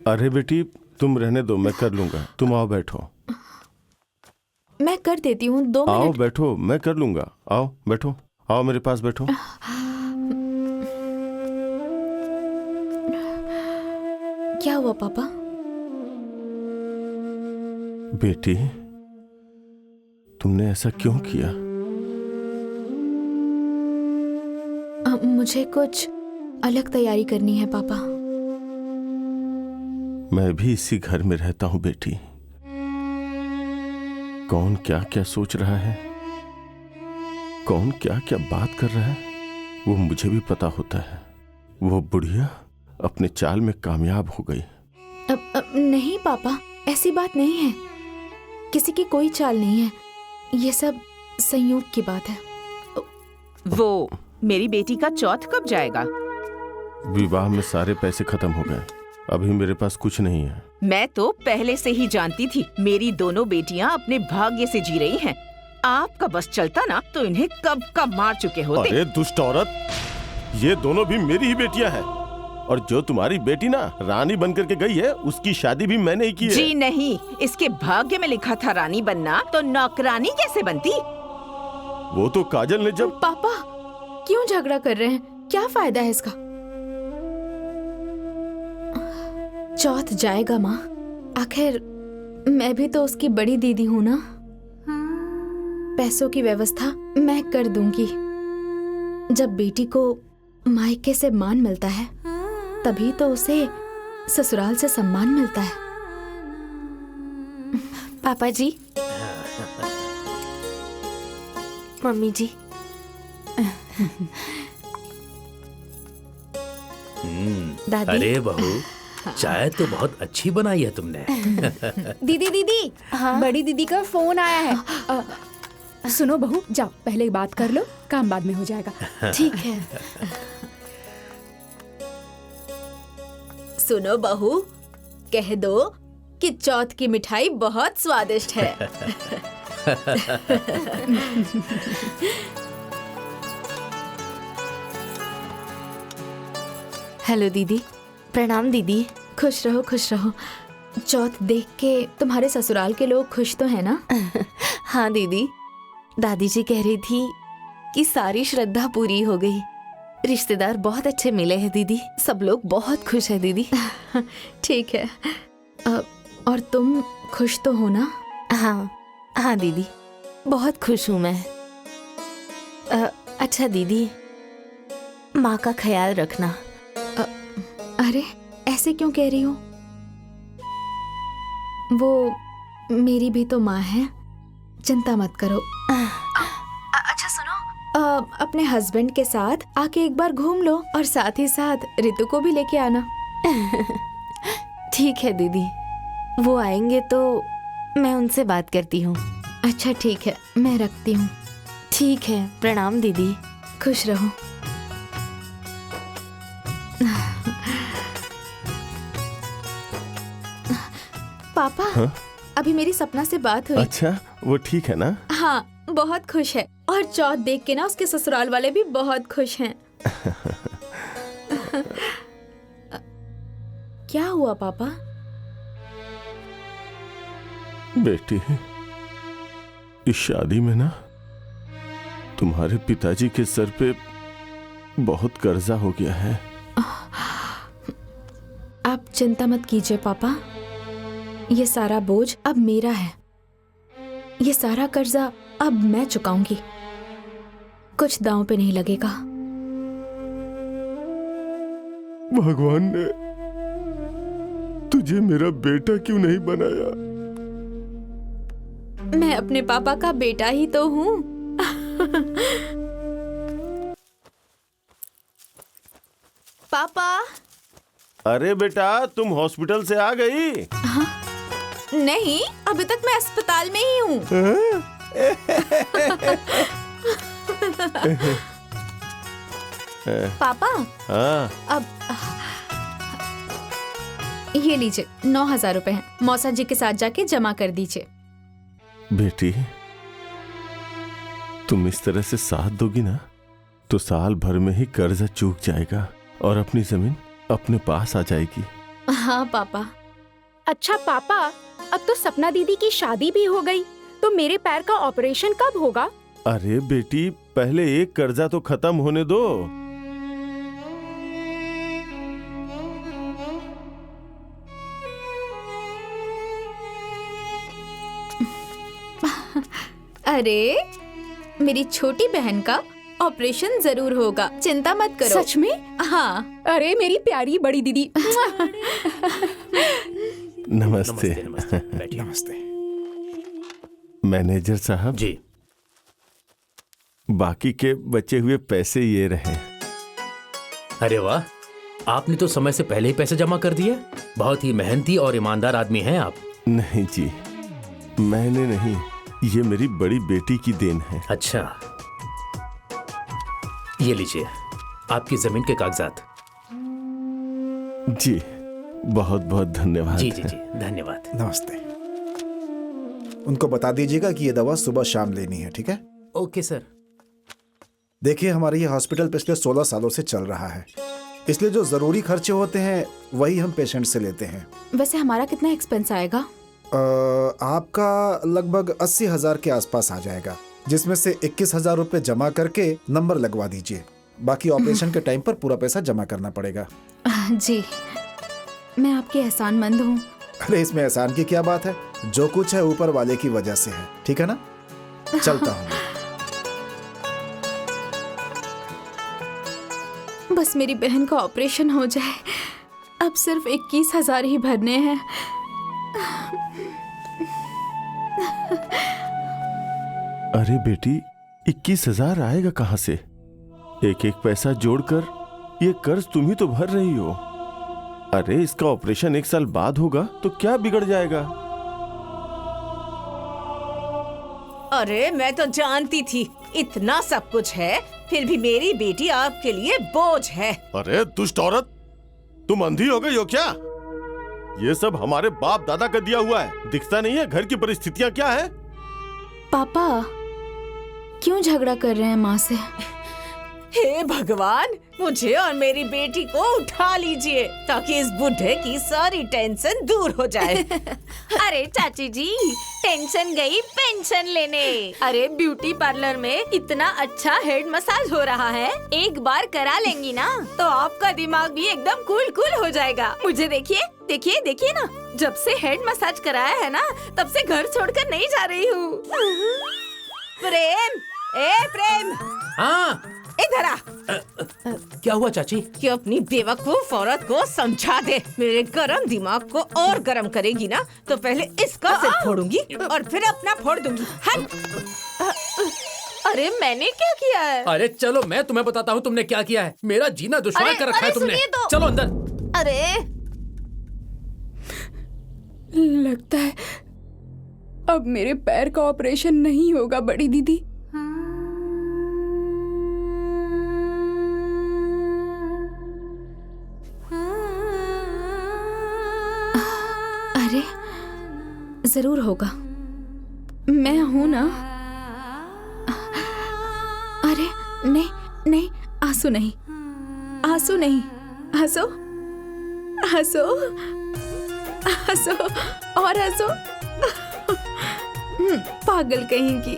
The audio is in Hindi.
अरे बेटी तुम रहने दो, मैं कर लूंगा, तुम आओ बैठो। मैं कर देती हूँ, 2 आओ मिनट। बैठो, मैं कर लूंगा, आओ बैठो, आओ मेरे पास बैठो। क्या हुआ पापा? बेटी तुमने ऐसा क्यों किया? मुझे कुछ अलग तैयारी करनी है पापा। मैं भी इसी घर में रहता हूं बेटी। कौन क्या क्या सोच रहा है, कौन क्या क्या बात कर रहा है, वो मुझे भी पता होता है। वो बुढ़िया अपने चाल में कामयाब हो गई। नहीं पापा, ऐसी बात नहीं है, किसी की कोई चाल नहीं है, ये सब संयोग की बात है। वो मेरी बेटी का चौथ कब जाएगा? विवाह में सारे पैसे खत्म हो गए, अभी मेरे पास कुछ नहीं है। मैं तो पहले से ही जानती थी मेरी दोनों बेटियां अपने भाग्य से जी रही हैं। आपका बस चलता ना तो इन्हें कब का मार चुके होते। अरे दुष्ट औरत, ये दोनों भी मेरी ही बेटियां हैं, और जो तुम्हारी बेटी ना रानी बनकर के गई है, उसकी शादी भी मैंने ही की है। जी नहीं, इसके भाग्य में लिखा था रानी बनना, तो नौकरानी कैसे बनती? वो तो काजल ने जब। पापा क्यों झगड़ा कर रहे हैं, क्या फायदा है इसका? चौथ जाएगा माँ, आखिर मैं भी तो उसकी बड़ी दीदी हूँ ना। पैसों की व्यवस्था मैं कर दूंगी। जब बेटी को मायके से मान मिलता है, तभी तो उसे ससुराल से सम्मान मिलता है। पापा जी, मम्मी जी। दादी। अरे बहू, चाय तो बहुत अच्छी बनाई है तुमने। दीदी दीदी, हाँ? बड़ी दीदी का फोन आया है। सुनो बहू, जाओ पहले बात कर लो, काम बाद में हो जाएगा। ठीक है। सुनो बहू, कह दो कि चौथ की मिठाई बहुत स्वादिष्ट है। हेलो दीदी। प्रणाम दीदी। खुश रहो खुश रहो। चौथ देख के तुम्हारे ससुराल के लोग खुश तो हैं ना? हाँ दीदी, दादी जी कह रही थी कि सारी श्रद्धा पूरी हो गई। रिश्तेदार बहुत अच्छे मिले हैं दीदी, सब लोग बहुत खुश हैं दीदी। ठीक है। और तुम खुश तो हो ना? हाँ हाँ दीदी, बहुत खुश हूँ मैं। अच्छा दीदी, माँ का ख्याल रखना। अरे ऐसे क्यों कह रही हो? वो मेरी भी तो माँ है, चिंता मत करो। अच्छा सुनो, अपने हस्बैंड के साथ आके एक बार घूम लो, और साथ ही साथ रितु को भी लेके आना। ठीक है दीदी, वो आएंगे तो मैं उनसे बात करती हूँ। अच्छा ठीक है, मैं रखती हूँ। ठीक है, प्रणाम दीदी। खुश रहो। पापा, हाँ? अभी मेरी सपना से बात हुई। अच्छा, वो ठीक है ना? हाँ, बहुत खुश है, और चौथ देख के ना उसके ससुराल वाले भी बहुत खुश हैं। क्या हुआ पापा? बेटी, इस शादी में ना तुम्हारे पिताजी के सर पे बहुत कर्जा हो गया है। आप चिंता मत कीजिए पापा, ये सारा बोझ अब मेरा है। ये सारा कर्जा अब मैं चुकाऊंगी, कुछ दांव पे नहीं लगेगा। भगवान ने तुझे मेरा बेटा क्यों नहीं बनाया? मैं अपने पापा का बेटा ही तो हूँ। पापा। अरे बेटा, तुम हॉस्पिटल से आ गई? हाँ? नहीं, अभी तक मैं अस्पताल में ही हूँ। पापा। हाँ। अब ये लीजिए, 9,000 रुपए हैं, मौसा जी के साथ जाके जमा कर दीजिए। बेटी, तुम इस तरह से साथ दोगी ना तो साल भर में ही कर्जा चूक जाएगा और अपनी जमीन अपने पास आ जाएगी। हाँ पापा। अच्छा पापा, अब तो सपना दीदी की शादी भी हो गई, तो मेरे पैर का ऑपरेशन कब होगा? अरे बेटी, पहले एक कर्जा तो खत्म होने दो। अरे मेरी छोटी बहन का ऑपरेशन जरूर होगा, चिंता मत करो। सच में? हाँ। अरे मेरी प्यारी बड़ी दीदी। नमस्ते। बैठिए। नमस्ते। मैनेजर साहब जी, बाकी के बचे हुए पैसे ये रहे। अरे वाह, आपने तो समय से पहले ही पैसे जमा कर दिए। बहुत ही मेहनती और ईमानदार आदमी हैं आप। नहीं जी, मैंने नहीं, ये मेरी बड़ी बेटी की देन है। अच्छा, ये लीजिए आपकी जमीन के कागजात। जी बहुत बहुत धन्यवाद। जी जी जी, धन्यवाद। नमस्ते। उनको बता दीजिएगा कि ये दवा सुबह शाम लेनी है, ठीक है? Okay sir. देखिए, हमारा ये हॉस्पिटल पिछले 16 सालों से चल रहा है, इसलिए जो जरूरी खर्चे होते हैं वही हम पेशेंट से लेते हैं। वैसे हमारा कितना एक्सपेंस आएगा? आपका लगभग 80,000 के आसपास आ जाएगा, जिसमें से 21,000 रुपए जमा करके नंबर लगवा दीजिए। बाकी ऑपरेशन के टाइम पर पूरा पैसा जमा करना पड़ेगा। जी, मैं आपकी एहसानमंद हूँ। अरे इसमें एहसान की क्या बात है, जो कुछ है ऊपर वाले की वजह से है, ठीक है ना? चलता हूँ। बस मेरी बहन का ऑपरेशन हो जाए, अब सिर्फ 21,000 ही भरने हैं। अरे बेटी, 21,000 आएगा कहाँ से? एक एक पैसा जोड़कर ये कर्ज तुम ही तो भर रही हो। अरे इसका ऑपरेशन 1 साल बाद होगा तो क्या बिगड़ जाएगा? अरे मैं तो जानती थी इतना सब कुछ है, फिर भी मेरी बेटी आपके लिए बोझ है। अरे दुष्ट औरत, तुम अंधी हो गई हो क्या? ये सब हमारे बाप दादा का दिया हुआ है, दिखता नहीं है घर की परिस्थितियां क्या है? पापा क्यों झगड़ा कर रहे हैं माँ से? हे भगवान, मुझे और मेरी बेटी को उठा लीजिए ताकि इस बुढ़े की सारी टेंशन दूर हो जाए। अरे चाची जी, टेंशन गई पेंशन लेने। अरे ब्यूटी पार्लर में इतना अच्छा हेड मसाज हो रहा है, एक बार करा लेंगी ना तो आपका दिमाग भी एकदम कूल कूल हो जाएगा। मुझे देखिए देखिए देखिए ना, जब से हेड मसाज कराया है ना, तब से घर छोड़कर नहीं जा रही हूँ। प्रेम, ए प्रेम, हाँ, इधर आ। क्या हुआ चाची? कि अपनी बेवकूफ औरत को समझा दे। मेरे गरम दिमाग को और गरम करेगी ना तो पहले इसका सिर फोड़ूंगी और फिर अपना फोड़ दूंगी। हट। अरे मैंने क्या किया है? अरे चलो मैं तुम्हें बताता हूँ तुमने क्या किया है। मेरा जीना दुश्वार कर रखा है तुमने। सुनिए तो। चलो अंदर। अरे लगता है अब मेरे पैर का ऑपरेशन नहीं होगा बड़ी दीदी। अरे जरूर होगा, मैं हूं ना। अरे नहीं नहीं, आंसू नहीं, आंसू नहीं, हंसो हंसो हंसो और हंसो। पागल कहीं की।